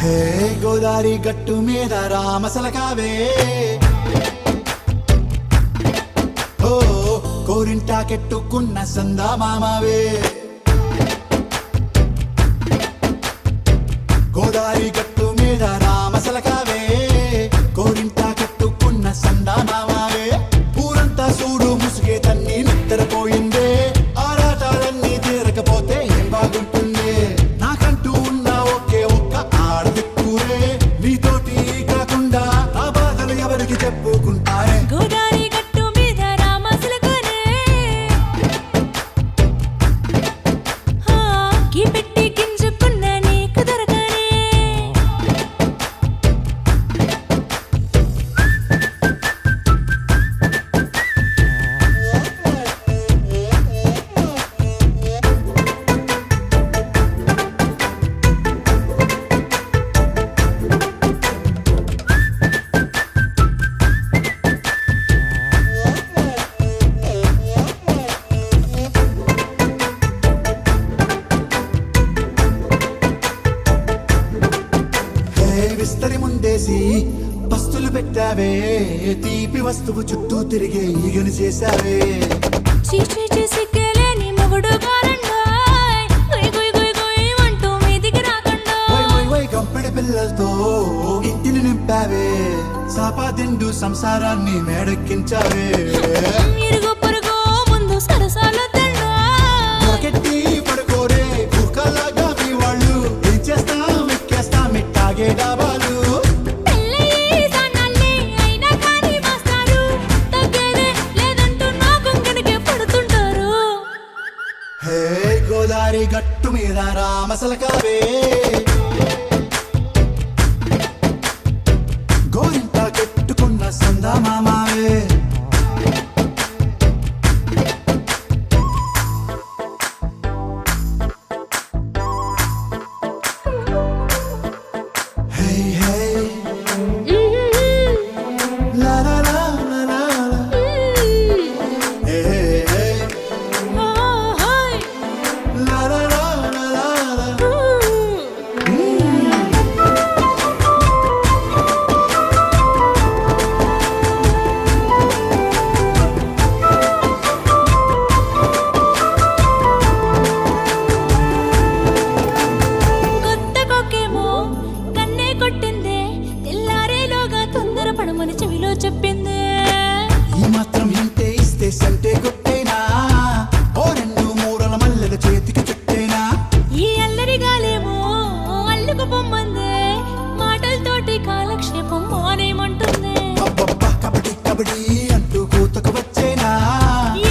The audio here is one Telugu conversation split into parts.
హే గోదారి గట్టు మీద రామసలకావే ఓ కోరింటాకెట్టుకున్న సందా మామావే గోదారి గట్టు మీద రామసలకావే కోరింటాకెట్టుకున్న సందా మామావే ఊరంతా సూడు ముసుగే తన్ని నిద్రపోయిందే ఆరాటాలన్నీ తీరకపోతే ఏం బాగుంటుంది నాకంటూ ఉన్న ఒకే ఒక్క ఆడదిక్కురే నీతోటి కాకుండా ఆ బాధలు ఎవరికి చెప్పుకుంటారే గోదారి గట్టు మీద రామసలకానే కీ పెట్టి గింజుకున్న నీకు దొరకనే విస్తరి ముందేసి పస్తులు పెట్టావే తీపి వస్తువు చుట్టూ తిరిగే ఈగను చేశావే చీచీ సిగ్గలేని మొగుడు గారండాయ్ గుయ్ గుయ్ గుయ్ గుయ్ అంటూ మీదికి రాకండా వై వై వై గంపెడి పిల్లలతో ఇంటిని నింపావే సాపాదిండు సంసారాన్ని మేడెక్కించావే ఇరుగు పొరుగు ముందు సరసాలు తండా మొరకెట్టి పడుకోరే కుక్కలాగా మీ వాళ్ళు ఏం చేస్తాం ఎక్కేస్తాం ఇట్టాగే డాబాలు పెళ్ళయి సానాళ్ళే అయినా కానీ మాస్తారు తగ్గేదే లేదంటూ నా కొంకణకే పడుతుంటారు హే గోదారి గట్టు మీద రామసలకావే గోరింట కట్టుకున్న సందా మామావే హే హే లా లా లా లా లా లా. హే హే హే హాయ్ లా లా లా లా లా లా. కొత్త కొక్కేమో కన్నే కొట్టిందే తెల్లారేలోగా తొందర పడమని చెవిలో చెప్పిందే ఈ మాత్రం ఇంటే ఇస్తే సంటే కొట్టేనా ఓ రెండు మూరల మల్లెల చేతికి చుట్టేనా ఈ అల్లరి గాలేమో అల్లుకు పొమ్మందే మాటలతోటి కాలక్షేపం మానేమంటుంది అబ్బబ్బా కబడ్డీ కబడ్డీ అంటూ కూతకు వచ్చేనా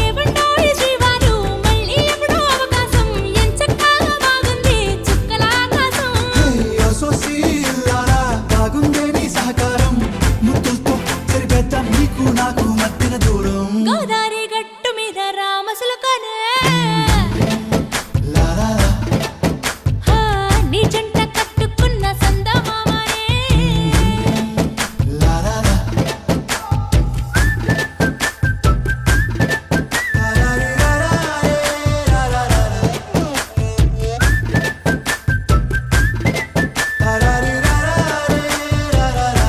ఏమంటావు శ్రీవారు మళ్ళీ ఎప్పుడో అవకాశం ఎంచక్కా బాగుంది చుక్కల ఆకాశం హే అసోసి ఇల్లారా బాగుందే నీ సహకారం ముద్దులతో సరిపెద్దాం నీకు నాకు మధ్యన దూరం గోదారి గట్టు మీద రామసలకానే లా లా లా. నీ జంట కట్టుకున్న సందమామనే లా లా లా. లా లా లా లా లా లా లా లా. లా లా లా లా లా లా లా.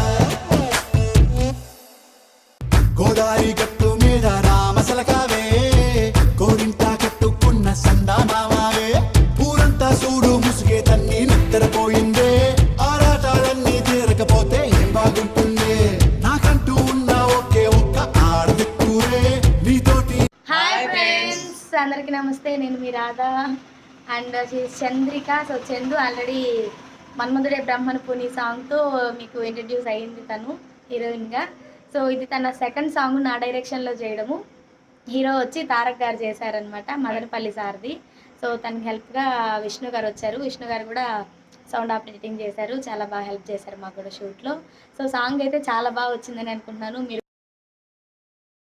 గోదారి గట్టు మీద రామసలకావే కోరింట కట్టుకున్న సందా మామావే ఊరంతా సూడు ముసుగే తన్ని నిద్రపోయిందే ఆరాటాలన్నీ తీరకపోతే ఏం బాగుంటుంది నాకంటూ ఉన్న ఒకే ఒక్క ఆడదిక్కురే నీతోటి హాయ్ ఫ్రెండ్స్ అందరికీ నమస్తే. నేను మీ Radha and Chandrika. So Chandu already మన్మధుడే బ్రహ్మను పుని సాంగ్తో మీకు ఇంట్రడ్యూస్ అయ్యింది తను హీరోయిన్గా. సో ఇది తన సెకండ్ సాంగ్ నా డైరెక్షన్లో చేయడము. హీరో వచ్చి తారక్ గారు చేశారనమాట, మదనపల్లి సార్ది. సో తనకి హెల్ప్గా విష్ణు గారు వచ్చారు. విష్ణు గారు కూడా సౌండ్ ఆఫ్ ఎడిటింగ్ చేశారు, చాలా బాగా హెల్ప్ చేశారు మాకు కూడా షూట్లో. సో సాంగ్ అయితే చాలా బాగా వచ్చిందని అనుకుంటున్నాను. మీరు